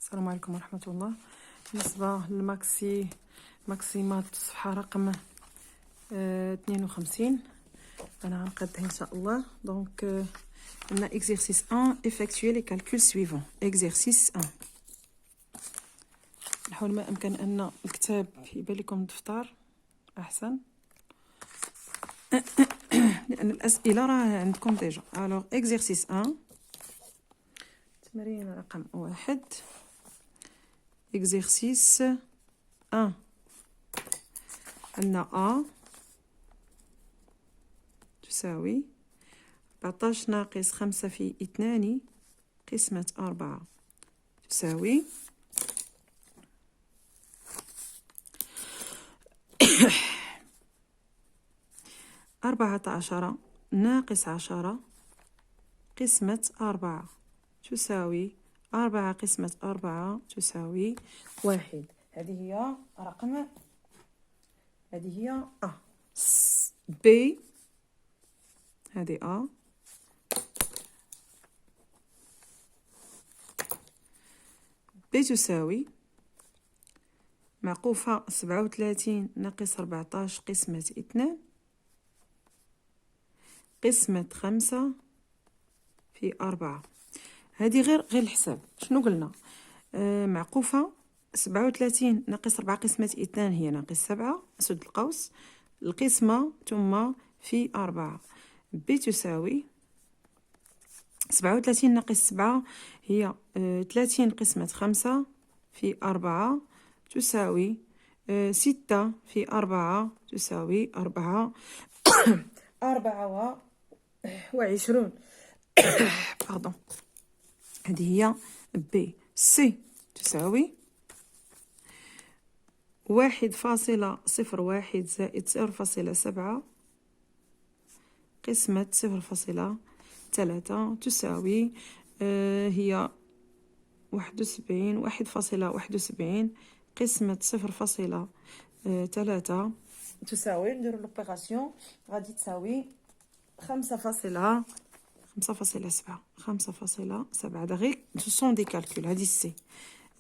السلام عليكم ورحمة الله. بالنسبة ماكسيمات صفحة رقم 52 أنا غنقادها إن شاء الله. دونك عندنا exercice 1 effectuer les calculs suivants. exercice 1 نحاول ما أمكن أن الكتاب يبان لكم الدفتر أحسن لأن الأسئلة راه عندكم ديجا. alors exercice 1 تمرين رقم 1. exercice 1 عندنا A تساوي 14 ناقص 5 في 2 قسمة 4 تساوي 14 ناقص 10 قسمة 4 تساوي 4 قسمة 4 تساوي 1. هذه هي رقم، هذه هي A. B هذه A. B تساوي معقوفة 37 ناقص 14 قسمة 2 قسمة 5 في 4. هذه غير الحساب. شنو قلنا؟ معقوفة 37 ناقص 4 قسمة 2 هي ناقص 7 سد القوس القسمة ثم في 4. ب تساوي 37 ناقص 7 هي 30 قسمة 5 في 4 تساوي 6 في 4 تساوي 4 24. باردون. هذه هي بي. سي تساوي 1.01 زائد 0.7 قسمة 0.3 تساوي هي 1.71 قسمة 0.3 تساوي نديرو لوبيراسيون غادي تساوي 5.7. هذا غير سو سون دي كالكول. هذه سي.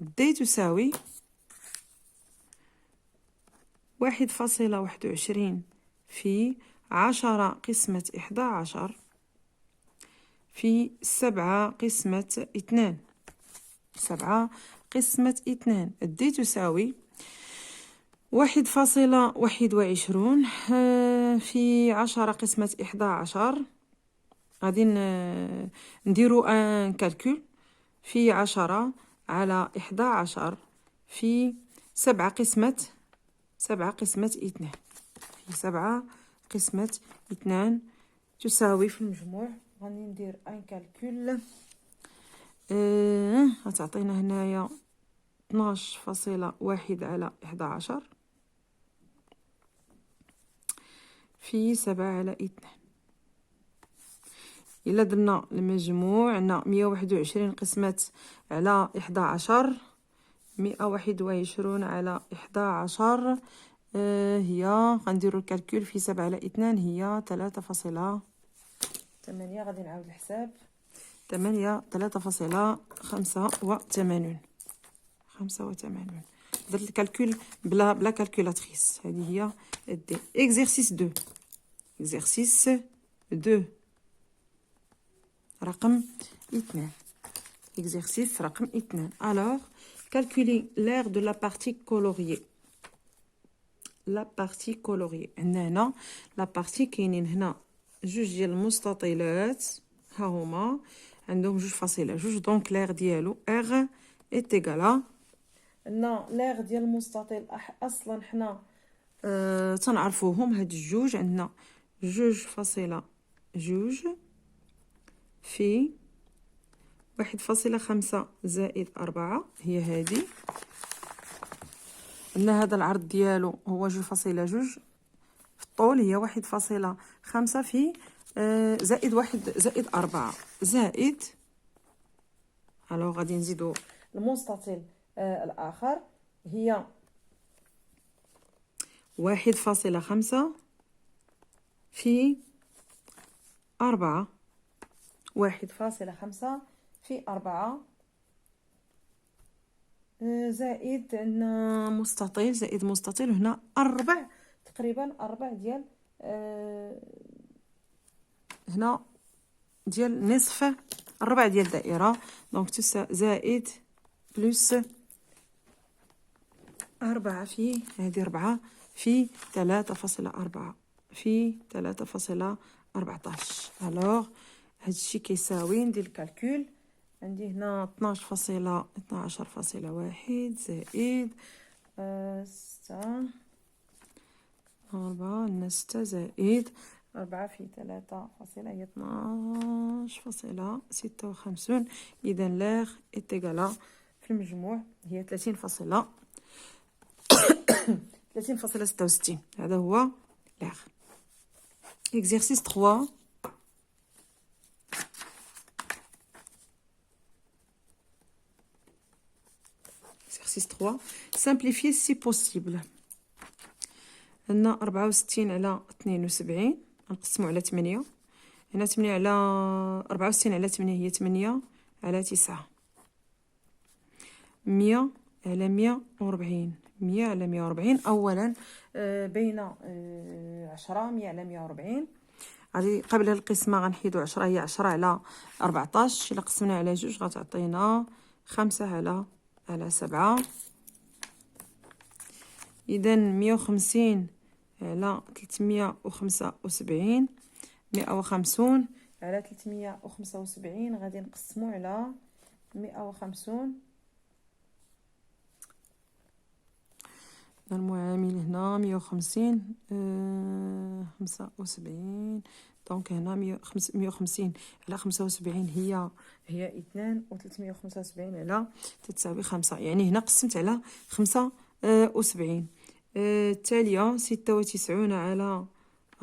دي تساوي 1.21 في 10 قسمة 11 في 7 قسمة 2. 7 قسمة 2. دي تساوي 1.21 في 10 قسمة 11. غادي نديرو ان كالكول في 10 على 11 في 7 قسمة 2 في 7 قسمة 2 تساوي في المجموع غادي ندير ان كالكول غتعطينا هنايا 12.1 على 11 في 7 على 2. إلا درنا المجموع عندنا 121 قسمة على 11 121 على 11 هي غنديرو الكالكول في 7 على 2 هي 3.8. غادي نعاود الحساب 3.85. درت الكالكول بلا كالكولاتريس. هذه هي دي. exercice 2 exercice 2 رقم 2. exercice رقم 2. alors calculer l'aire de la partie coloriée. la partie coloriée عندنا هنا لا بارتي كاينين هنا جوج ديال المستطيلات ها هما عندهم 2.2 دونك l'aire ديالو r est égal عندنا l'aire ديال المستطيل اصلا حنا تنعرفوهم هاد الجوج. عندنا 2.2 في 1.5 زائد 4 هي هذه. عندنا هذا العرض ديالو هو 2.2 في الطول هي 1.5 في زائد 1 زائد 4 زائد. الو غادي نزيدو المستطيل الاخر هي 1.5 في 4 1.5 في 4 زائد عندنا مستطيل، زائد مستطيل هنا تقريبا 4 ديال هنا ديال نصف 4 ديال دائرة. دونك زائد بلس 4 في هذه 4 في 3.4 في 3.14. الوغ هادشي كيساوي ندير الكالكول. عندي هنا 12.1 زائد 6 4 6 زائد 4 في 3 هي 12.56. إذا لاغ إتيغالا في المجموع هي 30.66. هذا هو لاغ. Exercice 3. Exercice 3. Simplifier si possible. هنا 64 على 72 نقسمو على 8. هنا 8 على 64 على 8 هي 8 على 9. 100 على 140 100 على 140. أولا بين 10 100 على 140. غادي قبل القسمة غنحيدو 10 هي 10 على 14. إلا قسمنا على جوج غتعطينا 5 على 7. إذا 150 على 375 150 على 375 غادي نقسمو على 150. المعامل هنا 150 75. دونك هنا 150 على 75 هي 2 و 375 على تتساوي 5. يعني هنا قسمت على 75. التالية 96 على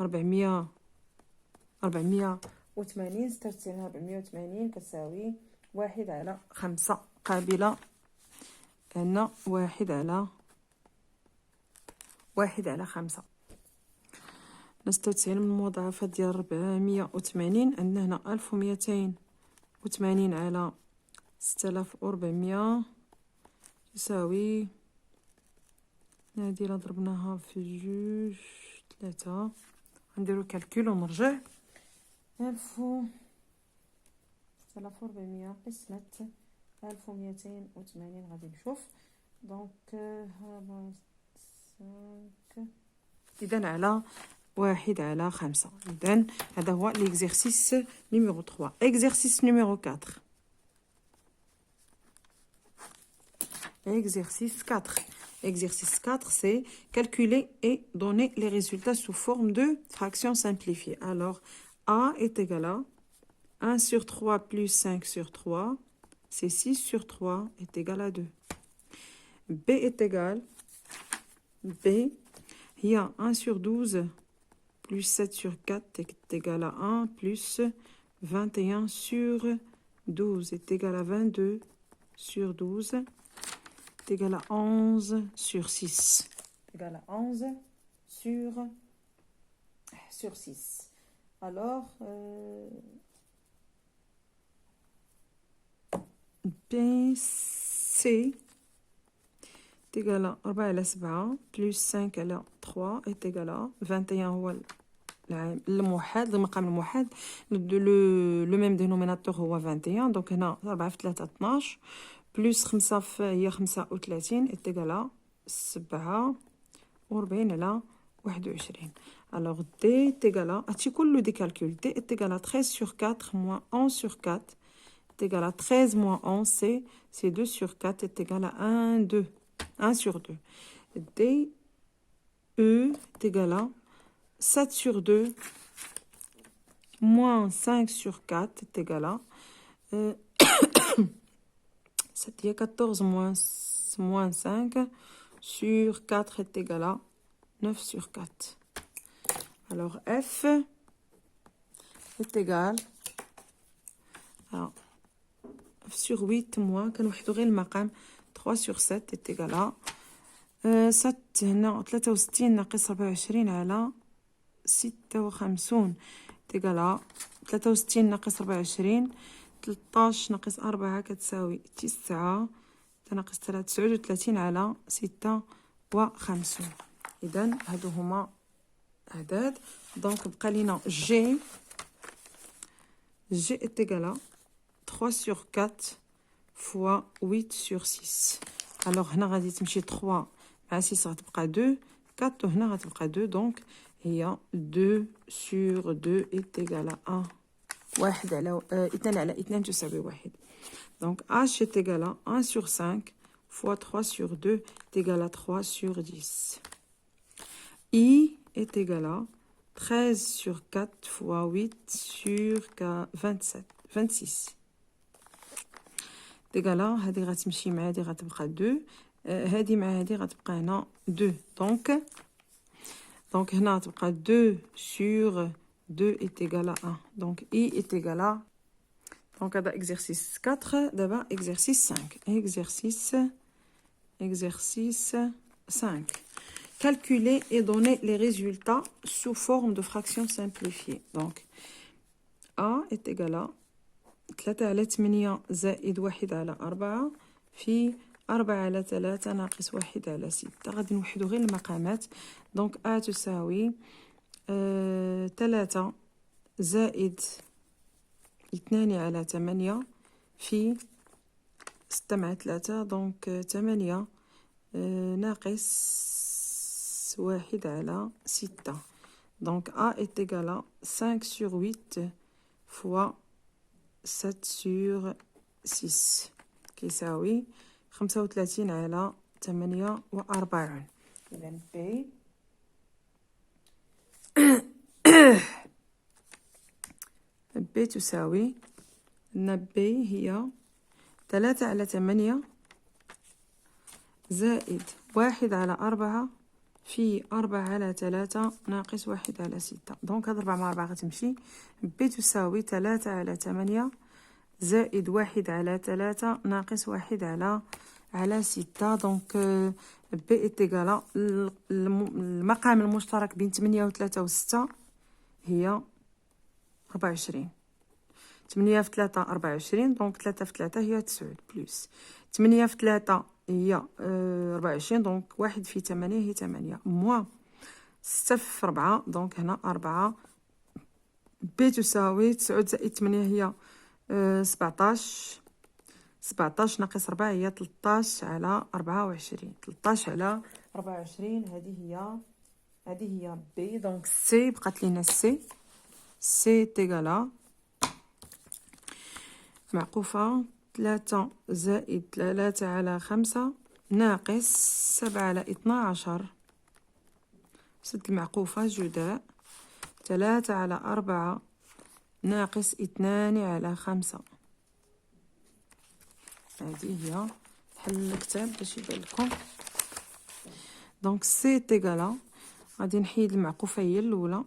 480 96 على 480 كتساوي 1 على 5 قابلة هنا 1 على 5. 96 من المضاعفات ديال 480 عندنا هنا 1280 على 6400 تساوي هادي إلا ضربناها في جوج 3 غنديرو الكالكول ونرجع. 6400 قسمة 1280 غادي نشوف. دونك إذن على 1 على 5. إذن هذا هو l'exercice numéro 3. Exercice numéro 4. Exercice 4. Exercice 4, c'est calculer et donner les résultats sous forme de fraction simplifiée. Alors, A est égal à 1 sur 3 plus 5 sur 3, c'est 6 sur 3 est égal à 2. B est égal, B, il y a 1 sur 12 plus 7 sur 4 est égal à 1 plus 21 sur 12 est égal à 22 sur 12 est égal à 11 sur 6. Égal à 11 sur 6. Alors, BC est égal à 4 على 7 plus 5 على 3 est égal à 21 هو الموحد المقام الموحد. لو ميم دينوميناتور هو 21. دونك هنا 4 في 3 12 بلس 5 هي 35 est égal à 47 على 21. Alors D est égal à هادشي كله دي كالكول. D est égal à 13 sur 4 moins 11 sur 4 est égal à 13 moins 11 c'est 2 sur 4 est égal à 1 sur 2. D E est égal à 7 sur 2 moins 5 sur 4 est égal à 14 moins 5 sur 4 est égal à 9 sur 4. Alors F est égal à F sur 8 moins كنوحدو غير المقام 3 sur 7 est égal à 7 هنا 63 ناقص 24 على 56 est égal à 63 ناقص 24 13 ناقص 4 كتساوي 9 ناقص 39 على 56. إذا هادو هما أعداد. دونك بقى لينا G est égal à 3 sur 4 fois 8 sur 6. Alors هنا غادي تمشي 3 مع 6 غتبقى 2، 4 وهنا غتبقى 2. دونك هي 2 sur 2 est égal à 1. 1 على 2 على 2 تساوي 1. Donc H est égal à 1 sur 5 fois 3 sur 2 est égal à 3 sur 10. I est égal à 13 sur 4 fois 8 sur 26. égal à هذه غتمشي مع هذه غتبقى 2، هذه مع هذه غتبقى هنا 2. donc هنا غتبقى 2 sur 2 est égal à 1. donc I est égal à donc هذا exercice 4. دابا exercice 5. exercice 5. Calculer et donner les résultats sous forme de fractions simplifiées. Donc A est égal à 3 على 8 زائد 1 على 4 في 4 على 3 ناقص 1 على 6. غادي نوحدو غير المقامات. دونك A تساوي 3 زائد 2 على 8 في 6 مع 3. دونك 8 ناقص 1 على 6. Donc A est égal à 5 sur 8 fois 7 sur 6 كيساوي 35 على 48. إذا B B تساوي B هي 3 على 8 زائد 1 على 4 في 4 على 3 ناقص 1 على 6. دونك هاد 4 مع 4 غتمشي. بي تساوي 3 على 8 زائد 1 على 3 ناقص 1 على 6. دونك بي إتيغالا المقام المشترك بين 8 و 3 و 6 هي 24. 8 في 3 24. دونك 3 في 3 هي 9 بلس 8 في 3 هي 24. دونك 1 في 8 هي 8 موان 6 في 4. دونك هنا 4. بي تساوي 9 زائد 8 هي 17. 17 ناقص 4 هي 13 على 24. 13 على 24. هذه هي بي. دونك سي بقات لينا سي تيغالا معقوفة 3 زائد 3 على 5 ناقص 7 على 12. سد المعقوفة جداء 3 على 4 ناقص 2 على 5. هذه هي حل الكتاب باش يبان لكم. دونك سي تيغالا غادي نحيد المعقوفة هي الأولى.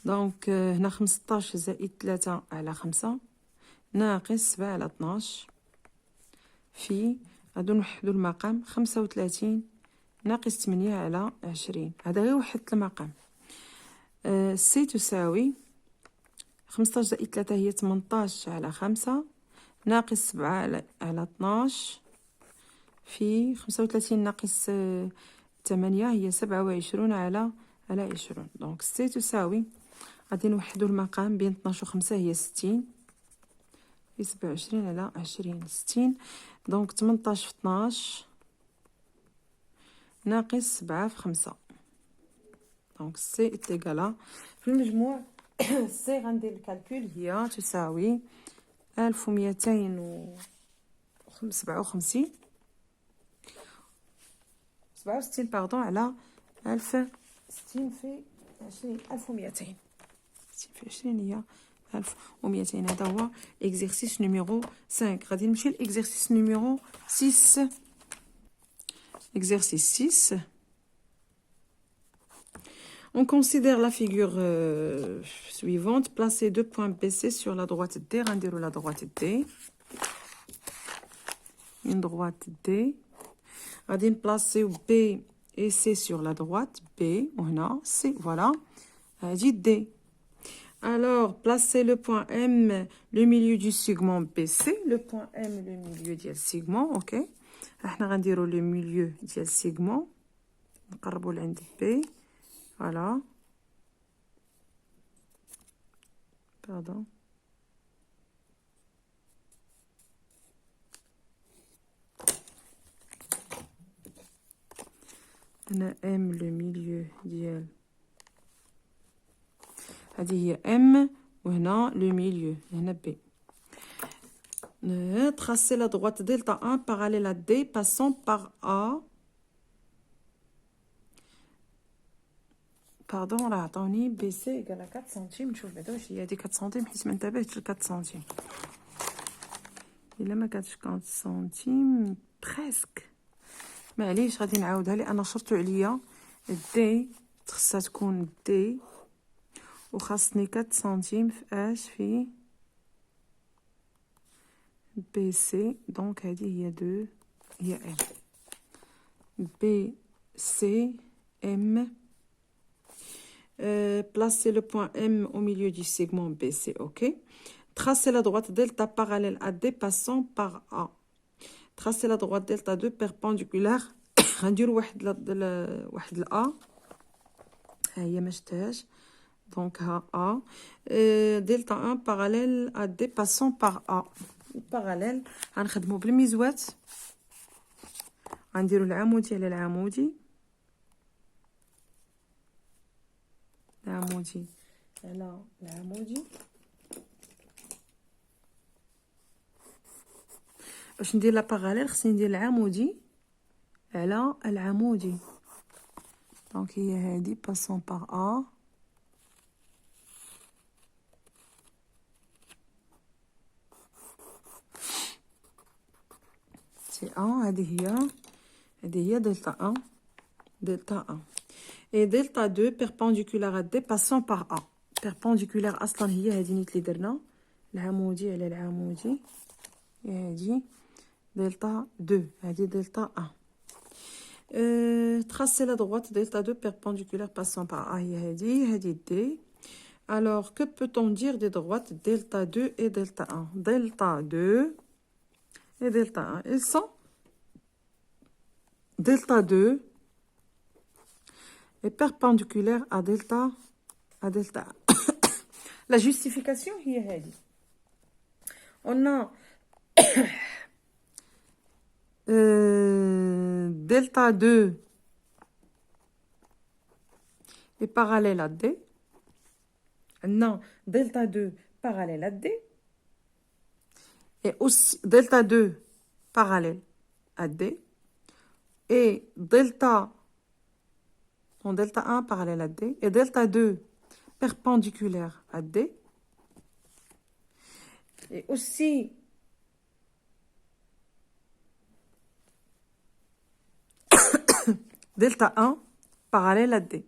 دونك هنا 15 زائد 3 على 5 ناقص 7 على 12 في غادي نوحدو المقام 35 ناقص 8 على 20. هذا غير وحدت المقام. سي تساوي 15 زائد 3 هي 18 على 5 ناقص 7 على 12 في 35 ناقص 8 هي 27 على 20. دونك سي تساوي غادي نوحدو المقام بين 12 و 5 هي 60 في 27 على 20 60. دونك 18 في 12 ناقص 7 في 5. دونك سي إتيغالا في المجموع سي غندير الكالكول هي تساوي 1257 باردون على 1060 في 20 1200. 60 في 20 هي 1200. هذا هو exercice numéro 5. غادي نمشي l'exercice numéro 6. exercice 6. On considère la figure suivante. Placez 2 points BC sur la droite D. Rendez-le la droite D. Une droite D. غادي نبلاصيو B et C sur la droite. B وهنا C. Voilà. هادي D. Alors, placez le point M, le milieu du segment BC. Le point M, le milieu du segment, ok. احنا غنديروا لو ميليو ديال السيغمون نقربوا لعند بي فوالا باردون هنا ام لو ميليو ديال هذه هي ام وهنا لو ميليو هنا بي. Tracer la droite delta 1 parallèle à D passant par A. Pardon, راه عطاوني بي سي ايكال 4 سنتيم. نشوف بعدا واش هي هادي 4 سنتيم حيت ما انتبهتش ل 4 سنتيم. الا ما كانتش 4 سنتيم بريسك معليش غادي نعاودها لان شرطوا عليا دي خصها تكون دي وخاصني 4 سنتيم في اش في بي سي. دونك هذه هي 2 هي ام بي سي ام. Placez le point M au milieu du segment BC, ok. Tracez la droite delta parallèle à D passant par A. Tracez la droite delta 2 perpendiculaire. غندير واحد ال A. ها هي ما شفتهاش. Donc ها A. Delta 1 parallèle à D passant par A. Parallèle. غنخدمو بالميزوات. غنديرو العمودي على العمودي. العمودي على العمودي. باش ندير لا باراليل خصني ندير العمودي على العمودي. دونك هي هادي باسون باغ ا سي ا. هذه هي دلتا 1 دلتا 1 et delta 2 perpendiculaire à D passant par A. perpendiculaire اصلا هي هذه نيت اللي درنا العمودي على العمودي هذه دلتا 2 هذه دلتا 1. tracer la droite delta 2 perpendiculaire passant par A هي هذه D. alors que peut-on dire des droites delta 2 et delta 1? delta 2 et delta 1 ils sont delta 2 est perpendiculaire à delta 1. La justification هي هذه. On a delta 2 est parallèle à D. Non, delta 2 parallèle à D. Et aussi delta 2 parallèle à D. Et delta 1 parallèle à D. Et delta 2 perpendiculaire à D. Et aussi delta 1 parallèle à D.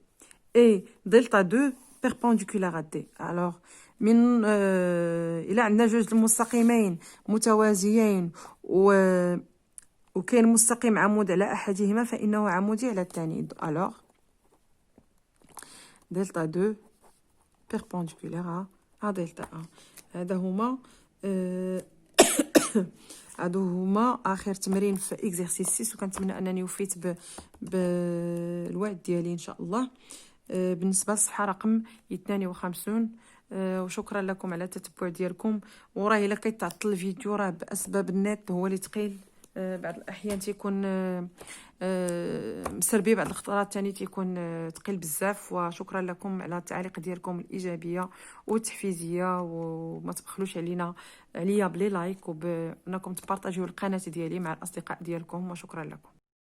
Et delta 2 perpendiculaire à D. Alors, من إلى عندنا جوج المستقيمين متوازيين وكاين مستقيم عمود على أحدهما فإنه عمودي على الثاني. alors delta 2 perpendiculaire à delta 1. هادو هما اخر تمرين في اكزرسيس 6 وكنتمنى انني وفيت بالوعد ديالي ان شاء الله. بالنسبه للصفحه رقم 52. وشكرا لكم على التتبع ديالكم. وراه الا كيتعطل الفيديو راه باسباب النت هو اللي ثقيل. بعض الاحيان تيكون مسربي بعض الخطرات ثاني تيكون ثقيل بزاف. وشكرا لكم على التعليق ديالكم الايجابيه والتحفيزيه وما تبخلوش عليا بلي لايك وبانكم تبارطاجيو القناه ديالي مع الاصدقاء ديالكم. وشكرا لكم.